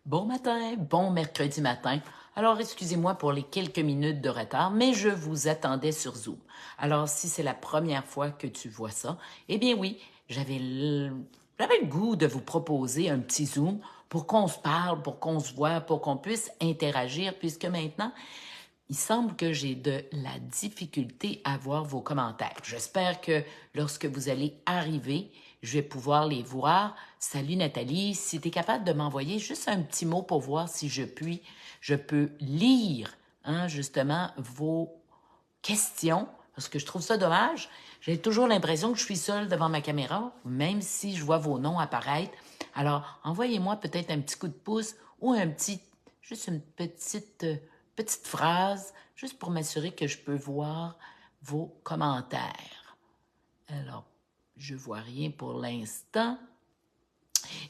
Bon matin, bon mercredi matin. Alors, excusez-moi pour les quelques minutes de retard, mais je vous attendais sur Zoom. Alors, si c'est la première fois que tu vois ça, eh bien oui, j'avais le goût de vous proposer un petit Zoom pour qu'on se parle, pour qu'on se voit, pour qu'on puisse interagir, puisque maintenant, il semble que j'ai de la difficulté à voir vos commentaires. J'espère que lorsque vous allez arriver, je vais pouvoir les voir. Salut Nathalie, si tu es capable de m'envoyer juste un petit mot pour voir si je peux lire justement vos questions, parce que je trouve ça dommage. J'ai toujours l'impression que je suis seule devant ma caméra, même si je vois vos noms apparaître. Alors, envoyez-moi peut-être un petit coup de pouce ou juste une petite phrase, juste pour m'assurer que je peux voir vos commentaires. Alors, je vois rien pour l'instant.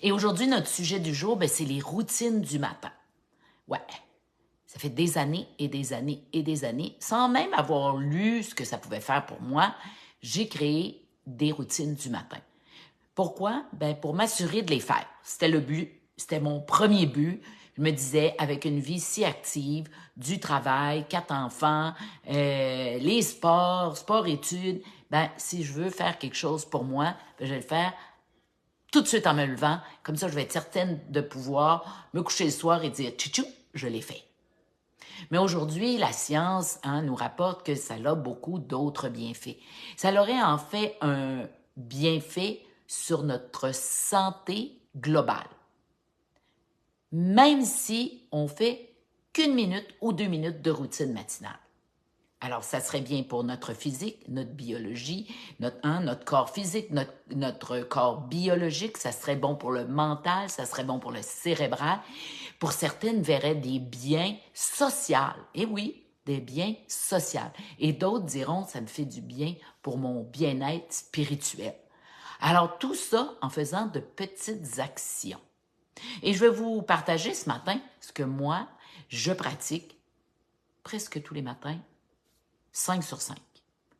Et aujourd'hui, notre sujet du jour, c'est les routines du matin. Ouais, ça fait des années et des années et des années, sans même avoir lu ce que ça pouvait faire pour moi, j'ai créé des routines du matin. Pourquoi? Pour m'assurer de les faire. C'était le but, c'était mon premier but. Je me disais, avec une vie si active, du travail, 4 enfants, les sport-études, si je veux faire quelque chose pour moi, je vais le faire tout de suite en me levant. Comme ça, je vais être certaine de pouvoir me coucher le soir et dire, tchou, je l'ai fait. Mais aujourd'hui, la science nous rapporte que ça a beaucoup d'autres bienfaits. Ça aurait en fait un bienfait sur notre santé globale. Même si on fait qu'une minute ou 2 minutes de routine matinale. Alors, ça serait bien pour notre physique, notre biologie, notre corps physique, notre corps biologique. Ça serait bon pour le mental, ça serait bon pour le cérébral. Pour certaines, verraient des biens sociaux. Et oui, des biens sociaux. Et d'autres diront, ça me fait du bien pour mon bien-être spirituel. Alors, tout ça en faisant de petites actions. Et je vais vous partager ce matin ce que moi, je pratique presque tous les matins, 5 sur 5.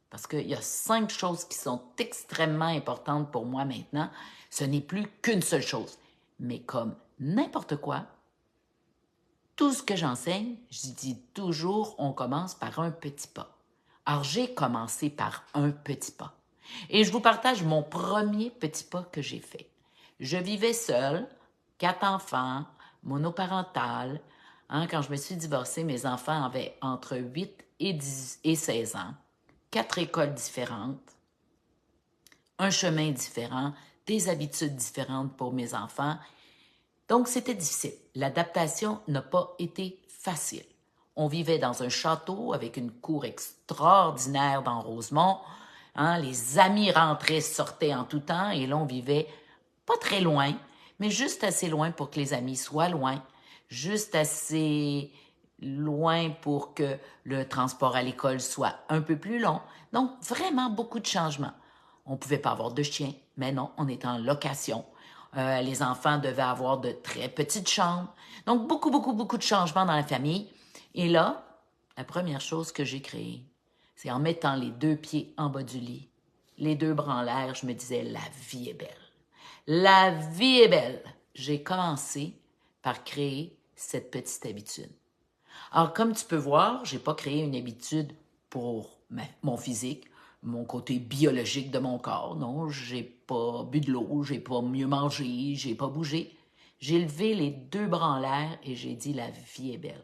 Parce qu'il y a 5 choses qui sont extrêmement importantes pour moi maintenant. Ce n'est plus qu'une seule chose. Mais comme n'importe quoi, tout ce que j'enseigne, je dis toujours, on commence par un petit pas. Alors, j'ai commencé par un petit pas. Et je vous partage mon premier petit pas que j'ai fait. Je vivais seule, 4 enfants, monoparentale. Quand je me suis divorcée, mes enfants avaient entre 8 et 16 ans. 4 écoles différentes, un chemin différent, des habitudes différentes pour mes enfants. Donc, c'était difficile. L'adaptation n'a pas été facile. On vivait dans un château avec une cour extraordinaire dans Rosemont. Les amis rentraient, sortaient en tout temps et là, on vivait pas très loin, mais juste assez loin pour que les amis soient loin, juste assez loin pour que le transport à l'école soit un peu plus long. Donc, vraiment beaucoup de changements. On ne pouvait pas avoir de chien, mais non, on était en location. Les enfants devaient avoir de très petites chambres. Donc, beaucoup, beaucoup, beaucoup de changements dans la famille. Et là, la première chose que j'ai créée, c'est en mettant les 2 pieds en bas du lit, les 2 bras en l'air, je me disais, la vie est belle. La vie est belle. J'ai commencé par créer cette petite habitude. Alors, comme tu peux voir, j'ai pas créé une habitude pour mon physique, mon côté biologique de mon corps. Non, j'ai pas bu de l'eau, j'ai pas mieux mangé, j'ai pas bougé. J'ai levé les 2 bras en l'air et j'ai dit la vie est belle.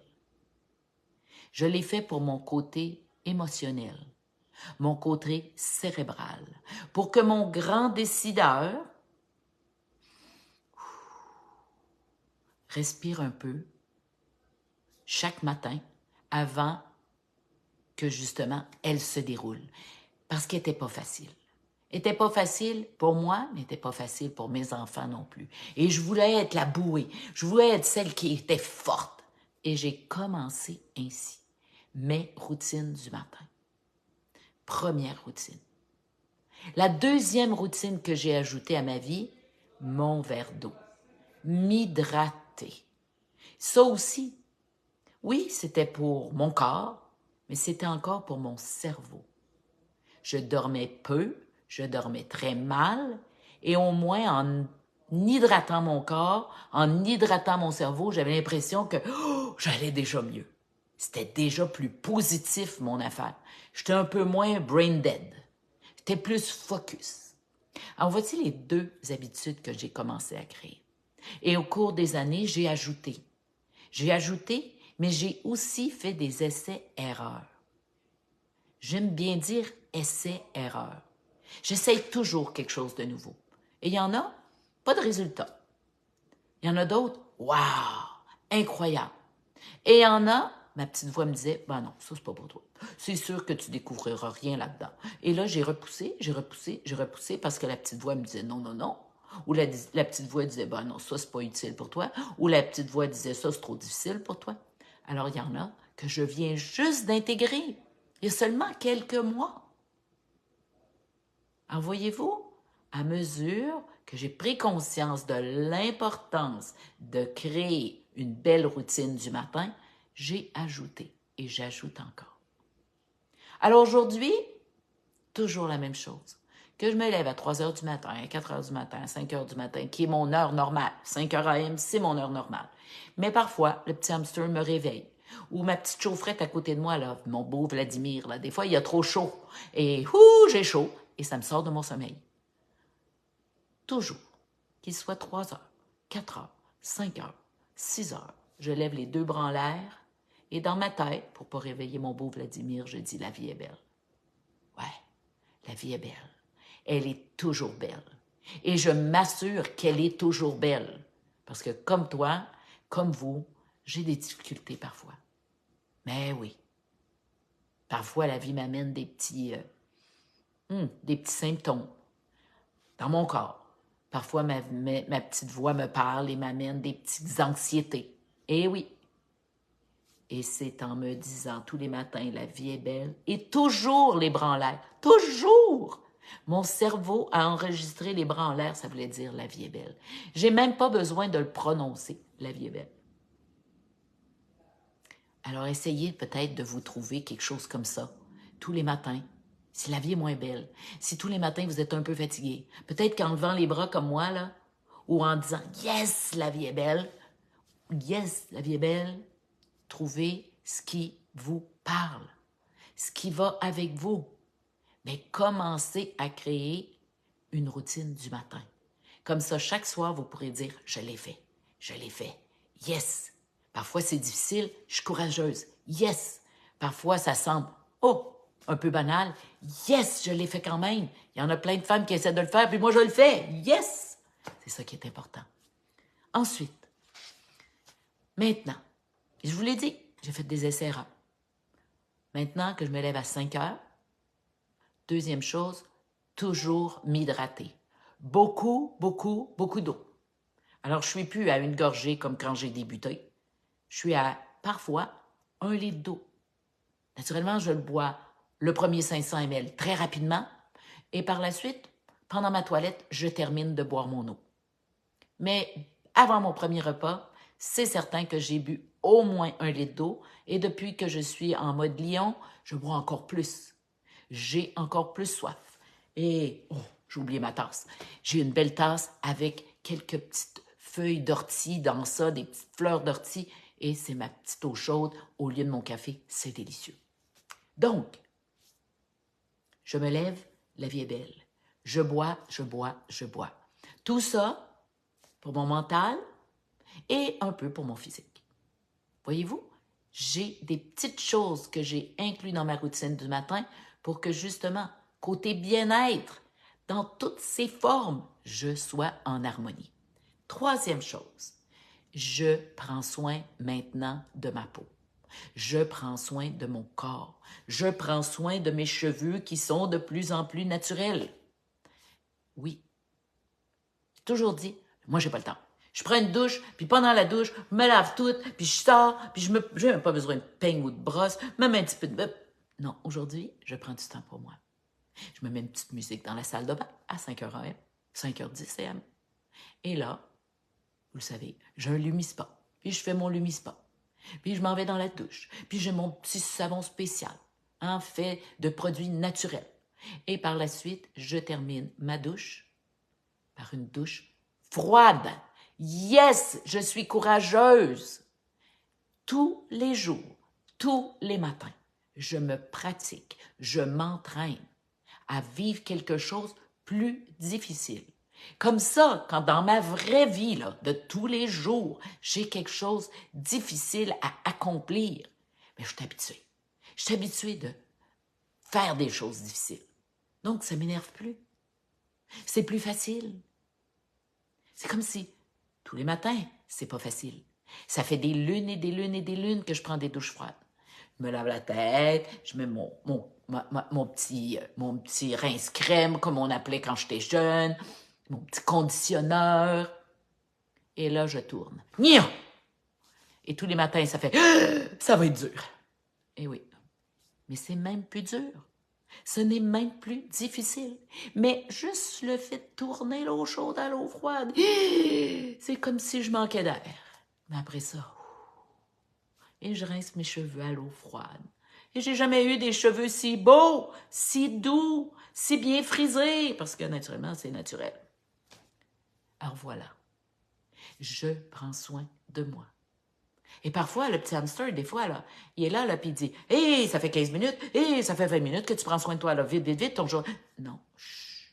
Je l'ai fait pour mon côté émotionnel, mon côté cérébral, pour que mon grand décideur respire un peu chaque matin avant que justement elle se déroule. Parce qu'elle n'était pas facile. Elle n'était pas facile pour moi, mais n'était pas facile pour mes enfants non plus. Et je voulais être la bouée. Je voulais être celle qui était forte. Et j'ai commencé ainsi. Mes routines du matin. Première routine. La deuxième routine que j'ai ajoutée à ma vie, mon verre d'eau. M'hydrater. Ça aussi, oui, c'était pour mon corps, mais c'était encore pour mon cerveau. Je dormais peu, je dormais très mal, et au moins en hydratant mon corps, en hydratant mon cerveau, j'avais l'impression que j'allais déjà mieux. C'était déjà plus positif, mon affaire. J'étais un peu moins brain dead. J'étais plus focus. Alors, voici les 2 habitudes que j'ai commencé à créer. Et au cours des années, j'ai ajouté. Mais j'ai aussi fait des essais-erreurs. J'aime bien dire essais-erreurs. J'essaye toujours quelque chose de nouveau. Et il y en a, pas de résultat. Il y en a d'autres, wow, incroyable. Et il y en a, ma petite voix me disait, ben non, ça c'est pas pour toi. C'est sûr que tu découvriras rien là-dedans. Et là, j'ai repoussé parce que la petite voix me disait non, non, non. Ou la petite voix disait, ben non, ça c'est pas utile pour toi. Ou la petite voix disait, ça c'est trop difficile pour toi. Alors, il y en a que je viens juste d'intégrer. Il y a seulement quelques mois. Alors, voyez-vous, à mesure que j'ai pris conscience de l'importance de créer une belle routine du matin, j'ai ajouté et j'ajoute encore. Alors aujourd'hui, toujours la même chose. Que je me lève à 3 heures du matin, à 4 heures du matin, à 5 heures du matin, qui est mon heure normale. 5 heures AM, c'est mon heure normale. Mais parfois, le petit hamster me réveille. Ou ma petite chaufferette à côté de moi, là, mon beau Vladimir, là, des fois, il y a trop chaud. Et j'ai chaud. Et ça me sort de mon sommeil. Toujours, qu'il soit 3 heures, 4 heures, 5 heures, 6 heures, je lève les 2 bras en l'air et dans ma tête, pour ne pas réveiller mon beau Vladimir, je dis « La vie est belle ». Ouais, la vie est belle. Elle est toujours belle. Et je m'assure qu'elle est toujours belle. Parce que comme toi, comme vous, j'ai des difficultés parfois. Mais oui, parfois la vie m'amène des petits symptômes dans mon corps. Parfois, ma petite voix me parle et m'amène des petites anxiétés. Eh oui. Et c'est en me disant tous les matins, la vie est belle, et toujours les bras en l'air. Toujours! Mon cerveau a enregistré les bras en l'air, ça voulait dire la vie est belle. J'ai même pas besoin de le prononcer, la vie est belle. Alors, essayez peut-être de vous trouver quelque chose comme ça, tous les matins. Si la vie est moins belle, si tous les matins vous êtes un peu fatigué, peut-être qu'en levant les bras comme moi, là, ou en disant « Yes, la vie est belle »,« Yes, la vie est belle », trouvez ce qui vous parle, ce qui va avec vous. Mais commencez à créer une routine du matin. Comme ça, chaque soir, vous pourrez dire « Je l'ai fait, je l'ai fait, yes ». Parfois, c'est difficile, je suis courageuse, yes. Parfois, ça semble « Oh ». Un peu banal. Yes, je l'ai fait quand même. Il y en a plein de femmes qui essaient de le faire, puis moi, je le fais. Yes! C'est ça qui est important. Ensuite, maintenant, je vous l'ai dit, j'ai fait des essais-erreurs. Maintenant que je me lève à 5 heures, deuxième chose, toujours m'hydrater. Beaucoup, beaucoup, beaucoup d'eau. Alors, je ne suis plus à une gorgée comme quand j'ai débuté. Je suis à, parfois, 1 litre d'eau. Naturellement, je le bois le premier 500 ml très rapidement et par la suite, pendant ma toilette, je termine de boire mon eau. Mais avant mon premier repas, c'est certain que j'ai bu au moins 1 litre d'eau et depuis que je suis en mode lion, je bois encore plus. J'ai encore plus soif. Et, j'ai oublié ma tasse. J'ai une belle tasse avec quelques petites feuilles d'ortie dans ça, des petites fleurs d'ortie et c'est ma petite eau chaude au lieu de mon café. C'est délicieux. Donc, je me lève, la vie est belle. Je bois, je bois, je bois. Tout ça pour mon mental et un peu pour mon physique. Voyez-vous, j'ai des petites choses que j'ai incluses dans ma routine du matin pour que justement, côté bien-être, dans toutes ses formes, je sois en harmonie. Troisième chose, je prends soin maintenant de ma peau. Je prends soin de mon corps. Je prends soin de mes cheveux qui sont de plus en plus naturels. Oui. J'ai toujours dit, moi, j'ai pas le temps. Je prends une douche, puis pendant la douche, je me lave toute, puis je sors, puis je n'ai même pas besoin de peigne ou de brosse, même un petit peu de... Non, aujourd'hui, je prends du temps pour moi. Je me mets une petite musique dans la salle de bain à 5 heures AM, 5h10 AM. Et là, vous le savez, j'ai un Lumispa, puis je fais mon Lumispa. Puis je m'en vais dans la douche. Puis j'ai mon petit savon spécial, fait de produits naturels. Et par la suite, je termine ma douche par une douche froide. Yes, je suis courageuse. Tous les jours, tous les matins, je me pratique, je m'entraîne à vivre quelque chose de plus difficile. Comme ça, quand dans ma vraie vie là, de tous les jours, j'ai quelque chose de difficile à accomplir, mais je suis habituée. Je suis habituée de faire des choses difficiles. Donc, ça ne m'énerve plus. C'est plus facile. C'est comme si, tous les matins, c'est pas facile. Ça fait des lunes et des lunes et des lunes que je prends des douches froides. Je me lave la tête, je mets mon petit rince-crème, comme on appelait quand j'étais jeune, mon petit conditionneur. Et là, je tourne. Nia! Et tous les matins, ça fait « ça va être dur ». Et oui, mais c'est même plus dur. Ce n'est même plus difficile. Mais juste le fait de tourner l'eau chaude à l'eau froide, c'est comme si je manquais d'air. Mais après ça, et je rince mes cheveux à l'eau froide. Et j'ai jamais eu des cheveux si beaux, si doux, si bien frisés, parce que naturellement, c'est naturel. Alors voilà, je prends soin de moi. Et parfois, le petit hamster, des fois, là, il est là, puis il dit « Hé, ça fait 15 minutes, hé, ça fait 20 minutes que tu prends soin de toi, là, vite, vite, vite, ton jour. » Non, chut.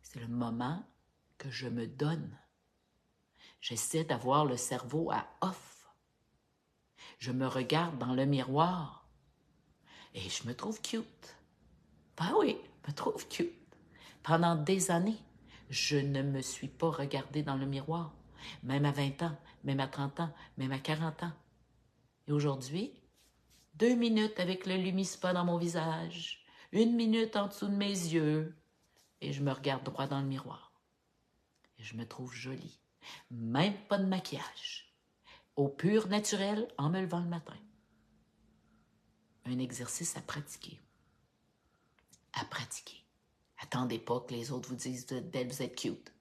C'est le moment que je me donne. J'essaie d'avoir le cerveau à off. Je me regarde dans le miroir et je me trouve cute. Ben oui, je me trouve cute. Pendant des années, je ne me suis pas regardée dans le miroir, même à 20 ans, même à 30 ans, même à 40 ans. Et aujourd'hui, 2 minutes avec le Lumispa dans mon visage, 1 minute en dessous de mes yeux, et je me regarde droit dans le miroir. Et je me trouve jolie. Même pas de maquillage. Au pur naturel, en me levant le matin. Un exercice à pratiquer. À pratiquer. Attendez pas que les autres vous disent « Vous êtes belle, vous êtes cute ».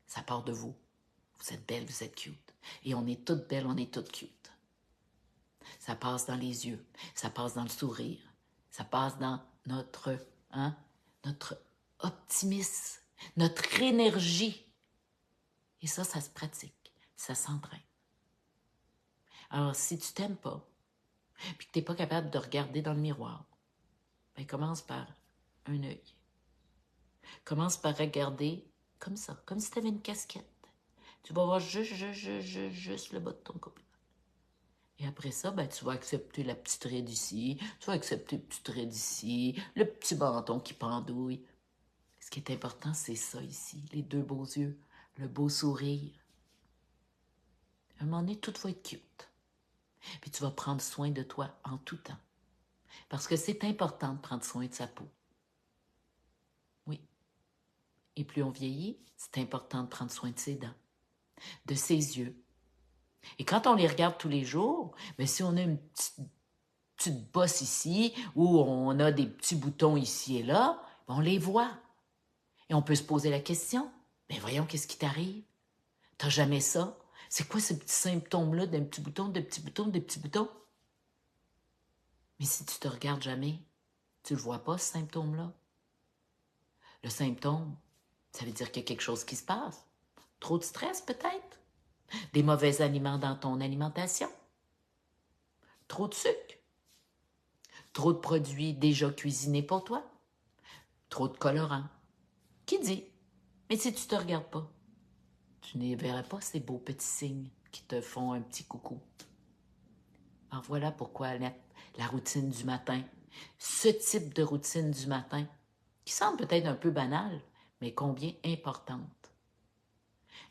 Ça part de vous. Vous êtes belle, vous êtes cute. Et on est toutes belles, on est toutes cute. Ça passe dans les yeux, ça passe dans le sourire, ça passe dans notre optimisme, notre énergie. Et ça se pratique, ça s'entraîne. Alors, si tu t'aimes pas, puis que tu n'es pas capable de regarder dans le miroir, ben commence par un œil. Commence par regarder comme ça, comme si tu avais une casquette. Tu vas voir juste le bas de ton cou. Et après ça, ben, tu vas accepter la petite raie d'ici, tu vas accepter la petite raie d'ici, le petit menton qui pendouille. Ce qui est important, c'est ça ici, les 2 beaux yeux, le beau sourire. À un moment donné, tout va être cute. Puis tu vas prendre soin de toi en tout temps. Parce que c'est important de prendre soin de sa peau. Oui. Et plus on vieillit, c'est important de prendre soin de ses dents, de ses yeux. Et quand on les regarde tous les jours, bien, si on a une petite bosse ici, ou on a des petits boutons ici et là, on les voit. Et on peut se poser la question, mais voyons, qu'est-ce qui t'arrive? T'as jamais ça? C'est quoi ce petit symptôme-là d'un petit bouton, de petits boutons, de petits boutons? Mais si tu te regardes jamais, tu le vois pas, ce symptôme-là. Le symptôme, ça veut dire qu'il y a quelque chose qui se passe. Trop de stress, peut-être? Des mauvais aliments dans ton alimentation? Trop de sucre? Trop de produits déjà cuisinés pour toi? Trop de colorants? Qui dit? Mais si tu te regardes pas, tu ne verras pas ces beaux petits signes qui te font un petit coucou. Alors voilà pourquoi la routine du matin, ce type de routine du matin, qui semble peut-être un peu banale, mais combien importante.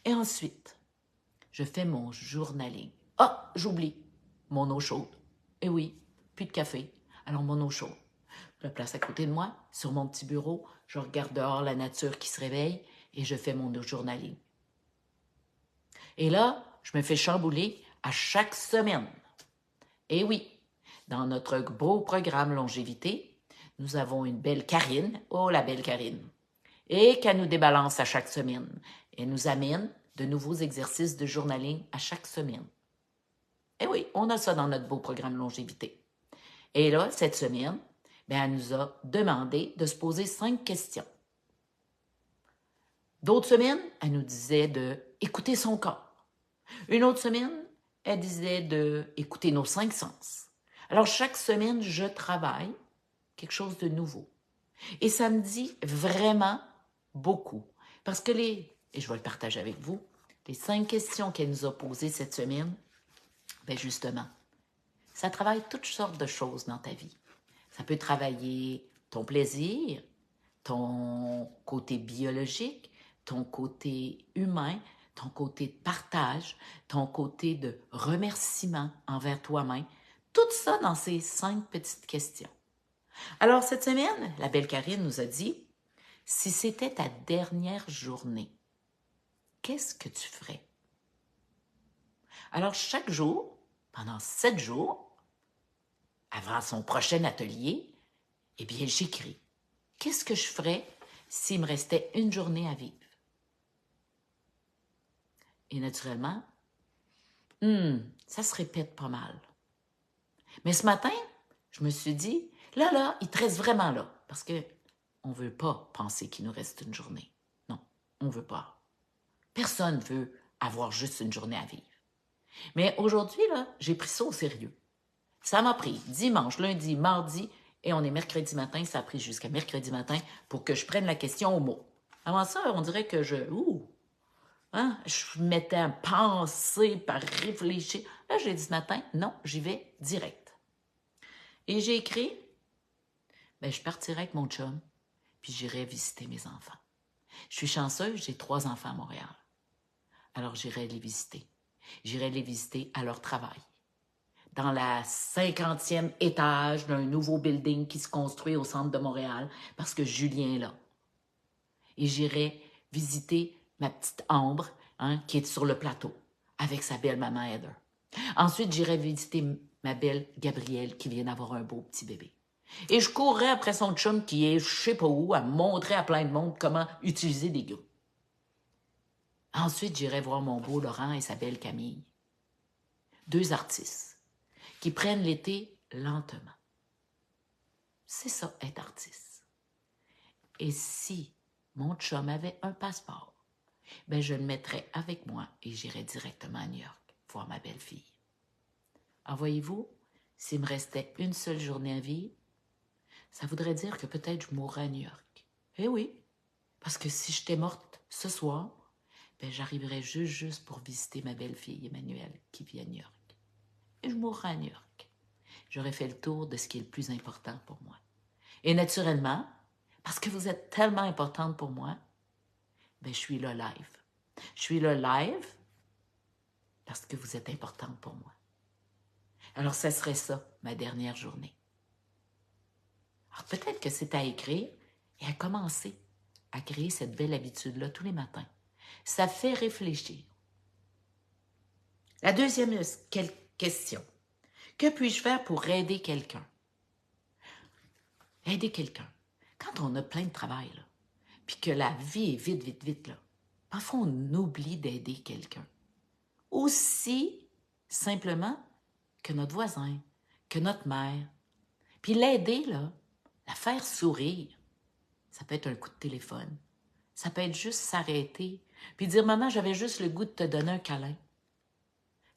Et ensuite, je fais mon journaling. Ah, j'oublie, mon eau chaude. Eh oui, plus de café, alors mon eau chaude. Je la place à côté de moi, sur mon petit bureau, je regarde dehors la nature qui se réveille et je fais mon journaling. Et là, je me fais chambouler à chaque semaine. Et oui, dans notre beau programme Longévité, nous avons une belle Karine, oh la belle Karine, et qu'elle nous débalance à chaque semaine. Elle nous amène de nouveaux exercices de journaling à chaque semaine. Et oui, on a ça dans notre beau programme Longévité. Et là, cette semaine, bien, elle nous a demandé de se poser 5 questions. D'autres semaines, elle nous disait d'écouter son corps. Une autre semaine, elle disait d'écouter nos 5 sens. Alors, chaque semaine, je travaille quelque chose de nouveau. Et ça me dit vraiment beaucoup. Parce que et je vais le partager avec vous, les 5 questions qu'elle nous a posées cette semaine, bien justement, ça travaille toutes sortes de choses dans ta vie. Ça peut travailler ton plaisir, ton côté biologique, ton côté humain, ton côté de partage, ton côté de remerciement envers toi-même. Tout ça dans ces 5 petites questions. Alors, cette semaine, la belle Karine nous a dit, si c'était ta dernière journée, qu'est-ce que tu ferais? Alors, chaque jour, pendant 7 jours, avant son prochain atelier, eh bien, j'écris. Qu'est-ce que je ferais s'il me restait une journée à vivre? Et naturellement, ça se répète pas mal. Mais ce matin, je me suis dit, là, il te reste vraiment là. Parce que on ne veut pas penser qu'il nous reste une journée. Non, on ne veut pas. Personne ne veut avoir juste une journée à vivre. Mais aujourd'hui, là, j'ai pris ça au sérieux. Ça m'a pris dimanche, lundi, mardi, et on est mercredi matin. Ça a pris jusqu'à mercredi matin pour que je prenne la question au mot. Avant ça, on dirait que je mettais à penser, par réfléchir. Là, j'ai dit ce matin, non, j'y vais direct. Et j'ai écrit, je partirai avec mon chum, puis j'irai visiter mes enfants. Je suis chanceuse, j'ai 3 enfants à Montréal. Alors, j'irai les visiter. J'irai les visiter à leur travail. Dans la 50e étage d'un nouveau building qui se construit au centre de Montréal, parce que Julien est là. Et j'irai visiter ma petite Ambre, qui est sur le plateau, avec sa belle maman Heather. Ensuite, j'irai visiter ma belle Gabrielle, qui vient d'avoir un beau petit bébé. Et je courrais après son chum qui est je sais pas où, à montrer à plein de monde comment utiliser des gars. Ensuite, j'irai voir mon beau Laurent et sa belle Camille. 2 artistes qui prennent l'été lentement. C'est ça, être artiste. Et si mon chum avait un passeport, je le mettrais avec moi et j'irais directement à New York voir ma belle-fille. Alors voyez-vous, s'il me restait une seule journée à vivre, ça voudrait dire que peut-être je mourrais à New York. Eh oui, parce que si j'étais morte ce soir, j'arriverais juste pour visiter ma belle-fille Emmanuelle qui vit à New York. Et je mourrais à New York. J'aurais fait le tour de ce qui est le plus important pour moi. Et naturellement, parce que vous êtes tellement importante pour moi, je suis là live. Je suis là live parce que vous êtes importante pour moi. Alors, ça serait ça, ma dernière journée. Alors, peut-être que c'est à écrire et à commencer à créer cette belle habitude-là tous les matins. Ça fait réfléchir. La deuxième question. Que puis-je faire pour aider quelqu'un? Aider quelqu'un. Quand on a plein de travail, là, puis que la vie est vite, là, parfois on oublie d'aider quelqu'un. Aussi simplement que notre voisin, que notre mère. Puis l'aider, là, la faire sourire. Ça peut être un coup de téléphone. Ça peut être juste s'arrêter, puis dire « Maman, j'avais juste le goût de te donner un câlin. »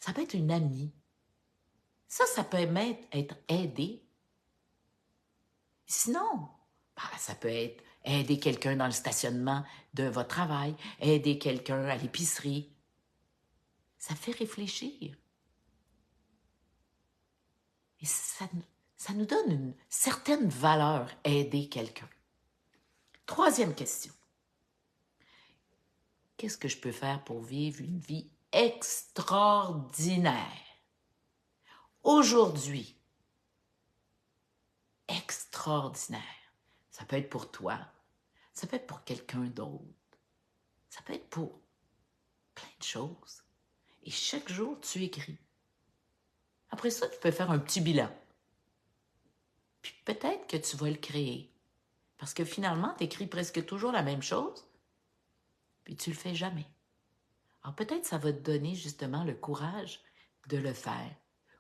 Ça peut être une amie. Ça peut être aider. Sinon, ça peut être aider quelqu'un dans le stationnement de votre travail, aider quelqu'un à l'épicerie. Ça fait réfléchir. Et ça nous donne une certaine valeur, aider quelqu'un. Troisième question. Qu'est-ce que je peux faire pour vivre une vie extraordinaire? Aujourd'hui, extraordinaire. Ça peut être pour toi, ça peut être pour quelqu'un d'autre, ça peut être pour plein de choses. Et chaque jour, tu écris. Après ça, tu peux faire un petit bilan. Puis peut-être que tu vas le créer. Parce que finalement, tu écris presque toujours la même chose, puis tu le fais jamais. Alors peut-être ça va te donner justement le courage de le faire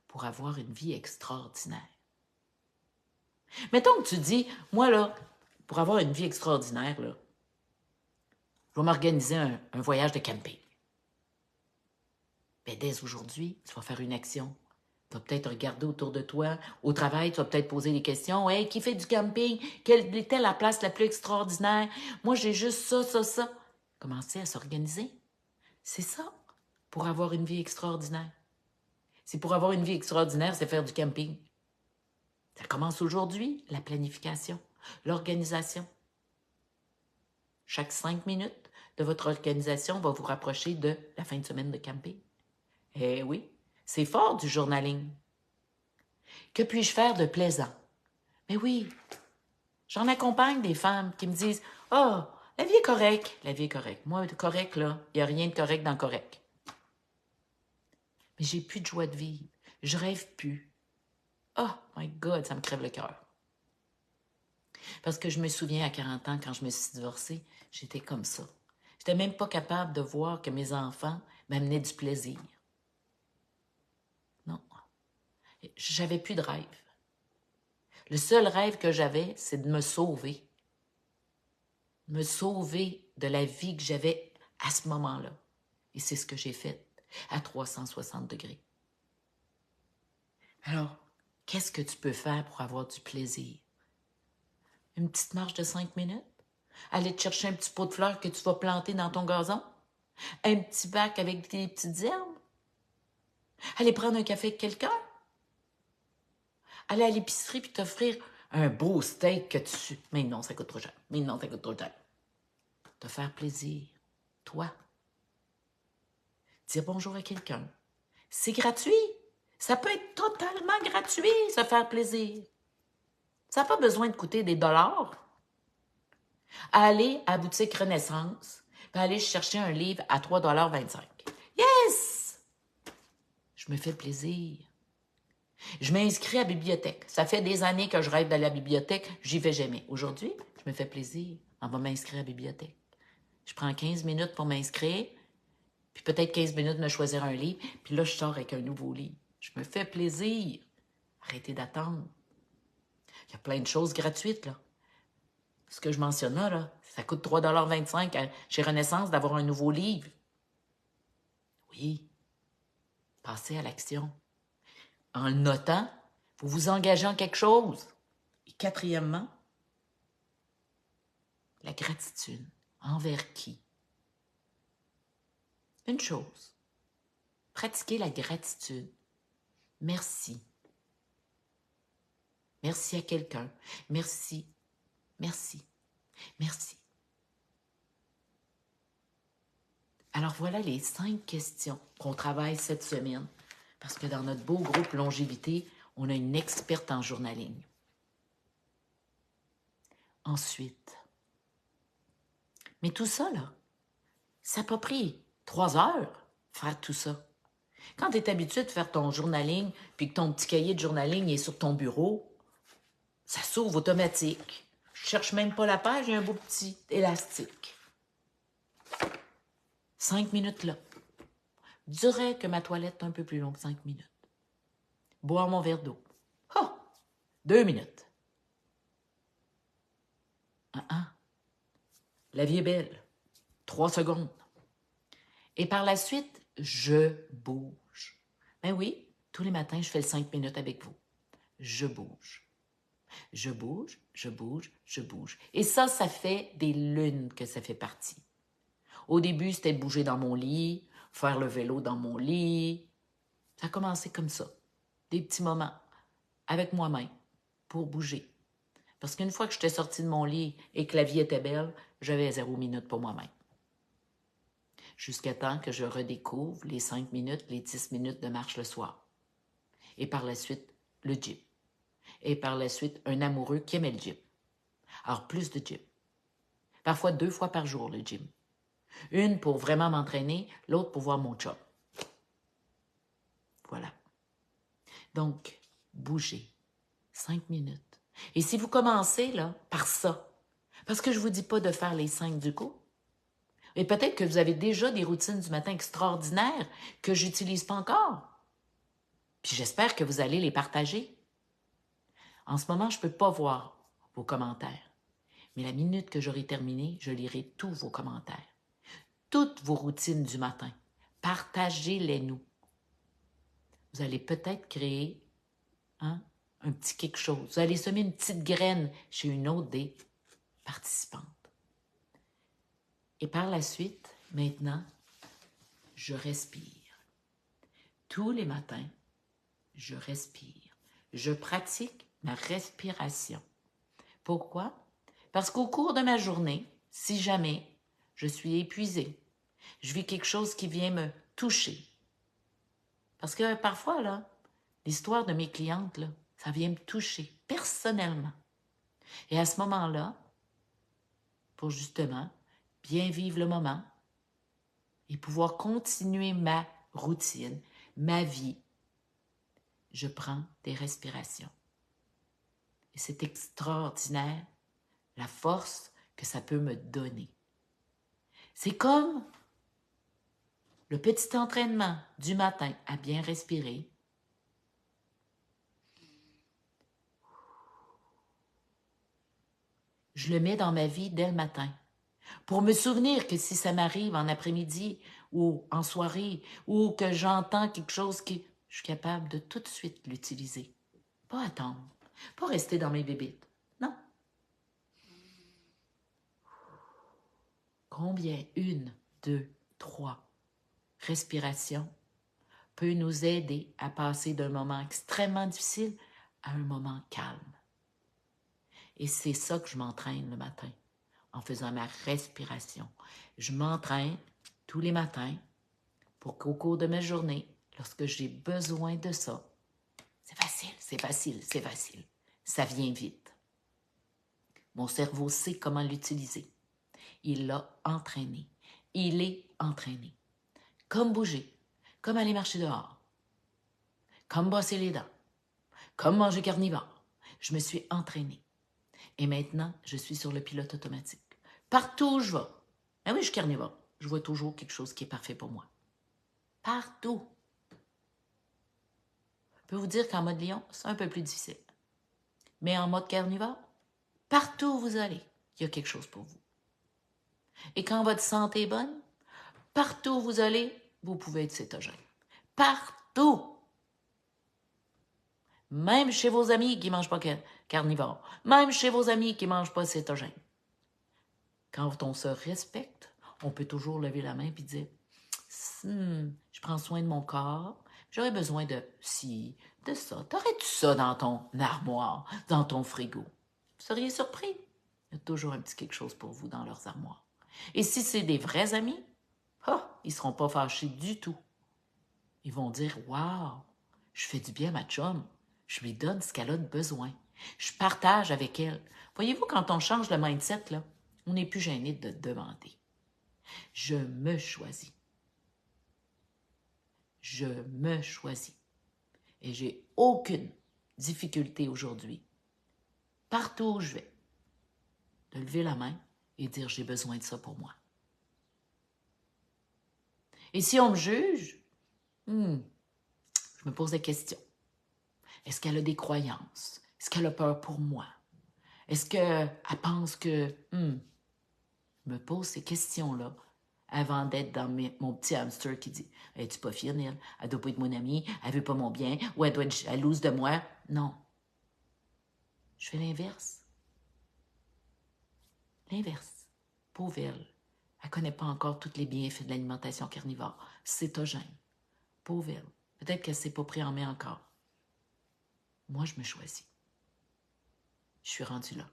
pour avoir une vie extraordinaire. Mettons que tu dis, moi là, pour avoir une vie extraordinaire, là, Je vais m'organiser un voyage de camping. Bien, dès aujourd'hui, tu vas faire une action. Tu vas peut-être regarder autour de toi. Au travail, tu vas peut-être poser des questions. Hey, qui fait du camping? Quelle était la place la plus extraordinaire? Moi, j'ai juste ça, ça, ça. Commencez à s'organiser. C'est ça, pour avoir une vie extraordinaire. C'est pour avoir une vie extraordinaire, c'est faire du camping. Ça commence aujourd'hui, la planification, l'organisation. Chaque 5 minutes de votre organisation va vous rapprocher de la fin de semaine de camping. Eh oui, c'est fort du journaling. Que puis-je faire de plaisant? Mais oui, j'en accompagne des femmes qui me disent « Ah, oh, la vie est correcte. » La vie est correcte. Moi, correct, là, il n'y a rien de correct dans correct. Mais j'ai plus de joie de vivre. Je rêve plus. Oh my God, ça me crève le cœur. Parce que je me souviens à 40 ans, quand je me suis divorcée, j'étais comme ça. Je n'étais même pas capable de voir que mes enfants m'amenaient du plaisir. Non. J'avais plus de rêve. Le seul rêve que j'avais, c'est de me sauver. Me sauver de la vie que j'avais à ce moment-là. Et c'est ce que j'ai fait à 360 degrés. Alors, qu'est-ce que tu peux faire pour avoir du plaisir? Une petite marche de 5 minutes? Aller te chercher un petit pot de fleurs que tu vas planter dans ton gazon? Un petit bac avec des petites herbes? Aller prendre un café avec quelqu'un? Aller à l'épicerie puis t'offrir un beau steak que tu... Mais non, ça coûte trop cher. Mais non, ça coûte trop cher. Te faire plaisir. Toi. Dire bonjour à quelqu'un. C'est gratuit. Ça peut être totalement gratuit, se faire plaisir. Ça n'a pas besoin de coûter des dollars. Aller à la boutique Renaissance, puis aller chercher un livre à 3,25 $. Yes! Je me fais plaisir. Je m'inscris à la bibliothèque. Ça fait des années que je rêve d'aller à la bibliothèque. J'y vais jamais. Aujourd'hui, je me fais plaisir. On va m'inscrire à la bibliothèque. Je prends 15 minutes pour m'inscrire, puis peut-être 15 minutes de me choisir un livre, puis là, je sors avec un nouveau livre. Je me fais plaisir. Arrêtez d'attendre. Il y a plein de choses gratuites, là. Ce que je mentionne là, ça coûte 3,25 $ chez Renaissance d'avoir un nouveau livre. Oui, passez à l'action. En le notant, vous vous engagez en quelque chose. Et quatrièmement, la gratitude. Envers qui? Une chose. Pratiquez la gratitude. Merci. Merci à quelqu'un. Merci. Merci. Merci. Alors voilà les 5 questions qu'on travaille cette semaine. Parce que dans notre beau groupe Longévité, on a une experte en journaling. Ensuite, mais tout ça, là, ça n'a pas pris 3 heures faire tout ça. Quand tu es habitué de faire ton journaling, puis que ton petit cahier de journaling est sur ton bureau, ça s'ouvre automatique. Je cherche même pas la page, il y a un beau petit élastique. 5 minutes là. Je dirais que ma toilette est un peu plus longue, 5 minutes. Boire mon verre d'eau. Oh! 2 minutes. La vie est belle. 3 secondes. Et par la suite, je bouge. Ben oui, tous les matins, je fais le 5 minutes avec vous. Je bouge. Je bouge, je bouge, je bouge. Et ça fait des lunes que ça fait partie. Au début, c'était bouger dans mon lit, faire le vélo dans mon lit. Ça a commencé comme ça. Des petits moments avec moi-même pour bouger. Parce qu'une fois que j'étais sortie de mon lit et que la vie était belle, j'avais 0 minute pour moi-même. Jusqu'à temps que je redécouvre les 5 minutes, les 10 minutes de marche le soir. Et par la suite, le gym. Et par la suite, un amoureux qui aimait le gym. Alors, plus de gym. Parfois 2 fois par jour, le gym. Une pour vraiment m'entraîner, l'autre pour voir mon chum. Voilà. Donc, bougez. 5 minutes. Et si vous commencez là par ça, parce que je ne vous dis pas de faire les 5 du coup, et peut-être que vous avez déjà des routines du matin extraordinaires que je n'utilise pas encore. Puis j'espère que vous allez les partager. En ce moment, je ne peux pas voir vos commentaires. Mais la minute que j'aurai terminé, je lirai tous vos commentaires. toutes vos routines du matin. Partagez-les nous. Vous allez peut-être créer un petit quelque chose. Vous allez semer une petite graine chez une autre des participantes. Et par la suite, maintenant, je respire. Tous les matins, je respire. Je pratique ma respiration. Pourquoi? Parce qu'au cours de ma journée, si jamais je suis épuisée, je vis quelque chose qui vient me toucher. Parce que parfois, là, l'histoire de mes clientes, là, ça vient me toucher personnellement. Et à ce moment-là, pour justement bien vivre le moment et pouvoir continuer ma routine, ma vie, je prends des respirations. Et c'est extraordinaire la force que ça peut me donner. C'est comme le petit entraînement du matin à bien respirer. Je le mets dans ma vie dès le matin pour me souvenir que si ça m'arrive en après-midi ou en soirée ou que j'entends quelque chose qui... Je suis capable de tout de suite l'utiliser. Pas attendre, pas rester dans mes bébites. Non. Combien? 1, 2, 3 respirations peut nous aider à passer d'un moment extrêmement difficile à un moment calme. Et c'est ça que je m'entraîne le matin, en faisant ma respiration. Je m'entraîne tous les matins pour qu'au cours de ma journée, lorsque j'ai besoin de ça, c'est facile, c'est facile, c'est facile. Ça vient vite. Mon cerveau sait comment l'utiliser. Il l'a entraîné. Il est entraîné. Comme bouger, comme aller marcher dehors, comme brosser les dents, comme manger carnivore. Je me suis entraînée. Et maintenant, je suis sur le pilote automatique. Partout où je vais. Ah oui, je suis carnivore. Je vois toujours quelque chose qui est parfait pour moi. Partout. Je peux vous dire qu'en mode lion, c'est un peu plus difficile. Mais en mode carnivore, partout où vous allez, il y a quelque chose pour vous. Et quand votre santé est bonne, partout où vous allez, vous pouvez être cétogène. Partout. Même chez vos amis qui ne mangent pas carnivore. Même chez vos amis qui ne mangent pas cétogène. Quand on se respecte, on peut toujours lever la main et dire je prends soin de mon corps, j'aurais besoin de ci, de ça. T'aurais-tu ça dans ton armoire, dans ton frigo? Vous seriez surpris. Il y a toujours un petit quelque chose pour vous dans leurs armoires. Et si c'est des vrais amis, ils ne seront pas fâchés du tout. Ils vont dire waouh, je fais du bien à ma chum, je lui donne ce qu'elle a de besoin. Je partage avec elle. Voyez-vous, quand on change le mindset, là, on n'est plus gêné de demander. Je me choisis. Je me choisis. Et j'ai aucune difficulté aujourd'hui, partout où je vais, de lever la main et dire j'ai besoin de ça pour moi. Et si on me juge, je me pose des questions. Est-ce qu'elle a des croyances? Est-ce qu'elle a peur pour moi? Est-ce qu'elle pense que... Je me pose ces questions-là avant d'être dans mon petit hamster qui dit « Es-tu pas fine, elle? Elle doit pas être mon amie, elle veut pas mon bien, ou elle doit être jalouse de moi. » Non. Je fais l'inverse. L'inverse. Pauvre elle. Elle connaît pas encore tous les bienfaits de l'alimentation carnivore. Cétogène. Pauvre elle. Peut-être qu'elle s'est pas pris en main encore. Moi, je me choisis. Je suis rendue là.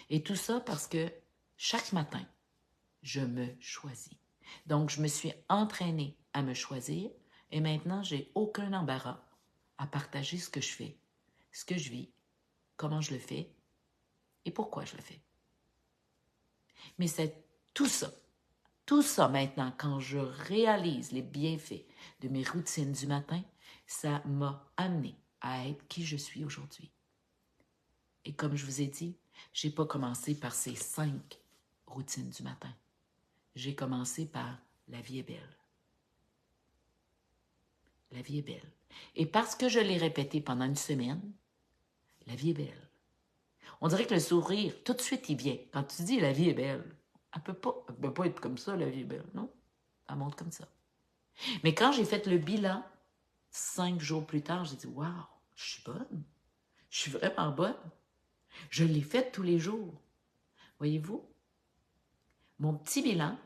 Et tout ça parce que chaque matin, je me choisis. Donc, je me suis entraînée à me choisir et maintenant, j'ai aucun embarras à partager ce que je fais, ce que je vis, comment je le fais et pourquoi je le fais. Mais c'est tout ça maintenant, quand je réalise les bienfaits de mes routines du matin, ça m'a amené à être qui je suis aujourd'hui. Et comme je vous ai dit, je n'ai pas commencé par ces 5 routines du matin. J'ai commencé par la vie est belle. La vie est belle. Et parce que je l'ai répété pendant une semaine, la vie est belle. On dirait que le sourire, tout de suite, il vient. Quand tu dis la vie est belle, elle peut pas être comme ça, la vie est belle, non? Elle monte comme ça. Mais quand j'ai fait le bilan, 5 jours plus tard, j'ai dit, waouh, je suis bonne. Je suis vraiment bonne. Je l'ai fait tous les jours. Voyez-vous, mon petit bilan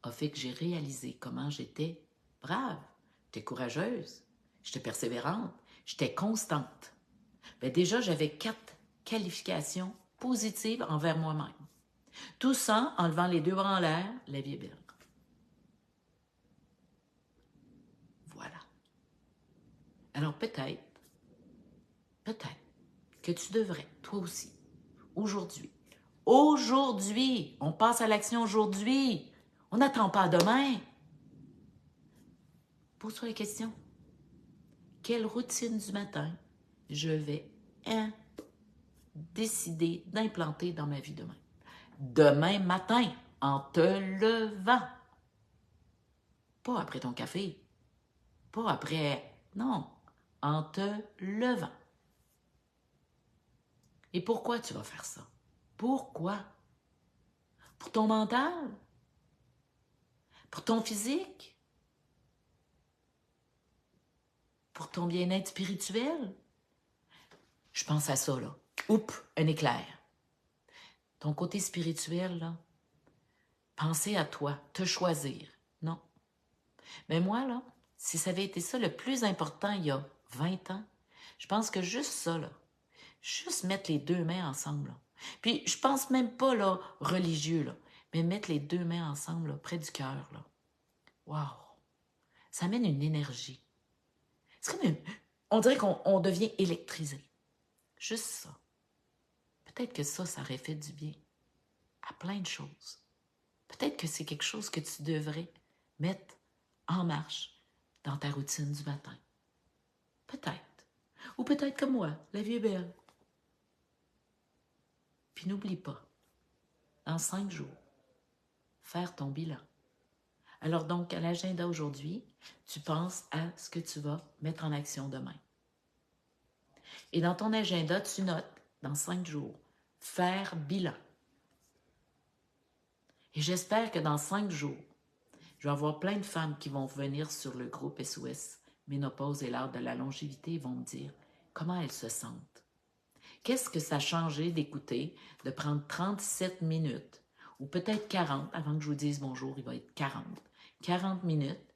a fait que j'ai réalisé comment j'étais brave, j'étais courageuse, j'étais persévérante, j'étais constante. Bien, déjà, j'avais 4 qualifications positives envers moi-même. Tout ça en levant les 2 bras en l'air, la vie est belle. Voilà. Alors peut-être que tu devrais, toi aussi, aujourd'hui, on passe à l'action aujourd'hui. On n'attend pas demain. Pose-toi la question. Quelle routine du matin je vais décider d'implanter dans ma vie demain? Demain matin, en te levant. Pas après ton café. Pas après... Non, en te levant. Et pourquoi tu vas faire ça? Pourquoi? Pour ton mental? Pour ton physique? Pour ton bien-être spirituel? Je pense à ça, là. Oups, un éclair. Ton côté spirituel, là, penser à toi, te choisir. Non. Mais moi, là, si ça avait été ça le plus important il y a 20 ans, je pense que juste ça, là, juste mettre les 2 mains ensemble, là. Puis je pense même pas, là, religieux, là, mais mettre les 2 mains ensemble, là, près du cœur, là. Wow! Ça amène une énergie. C'est comme on dirait qu'on devient électrisé. Juste ça. Peut-être que ça aurait fait du bien à plein de choses. Peut-être que c'est quelque chose que tu devrais mettre en marche dans ta routine du matin. Peut-être. Ou peut-être comme moi, la vie est belle. Puis n'oublie pas, dans 5 jours, faire ton bilan. Alors donc, à l'agenda aujourd'hui, tu penses à ce que tu vas mettre en action demain. Et dans ton agenda, tu notes, dans 5 jours, faire bilan. Et j'espère que dans 5 jours, je vais avoir plein de femmes qui vont venir sur le groupe SOS Ménopause et l'art de la longévité et vont me dire comment elles se sentent. Qu'est-ce que ça a changé d'écouter, de prendre 37 minutes ou peut-être 40, avant que je vous dise bonjour, il va être 40. 40 minutes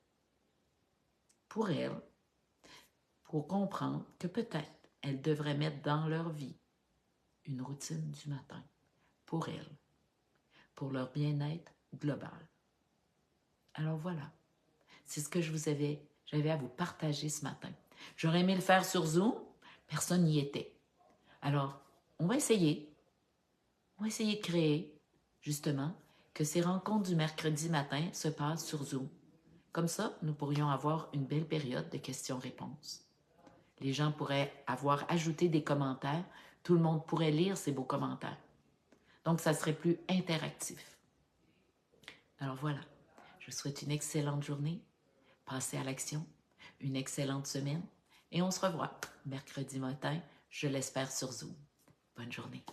pour elles, pour comprendre que peut-être elles devraient mettre dans leur vie une routine du matin pour elles, pour leur bien-être global. Alors voilà, c'est ce que j'avais à vous partager ce matin. J'aurais aimé le faire sur Zoom, personne n'y était. Alors, on va essayer de créer, justement, que ces rencontres du mercredi matin se passent sur Zoom. Comme ça, nous pourrions avoir une belle période de questions-réponses. Les gens pourraient avoir ajouté des commentaires. Tout le monde pourrait lire ces beaux commentaires. Donc, ça serait plus interactif. Alors voilà, je vous souhaite une excellente journée. Passez à l'action, une excellente semaine et on se revoit mercredi matin, je l'espère sur Zoom. Bonne journée.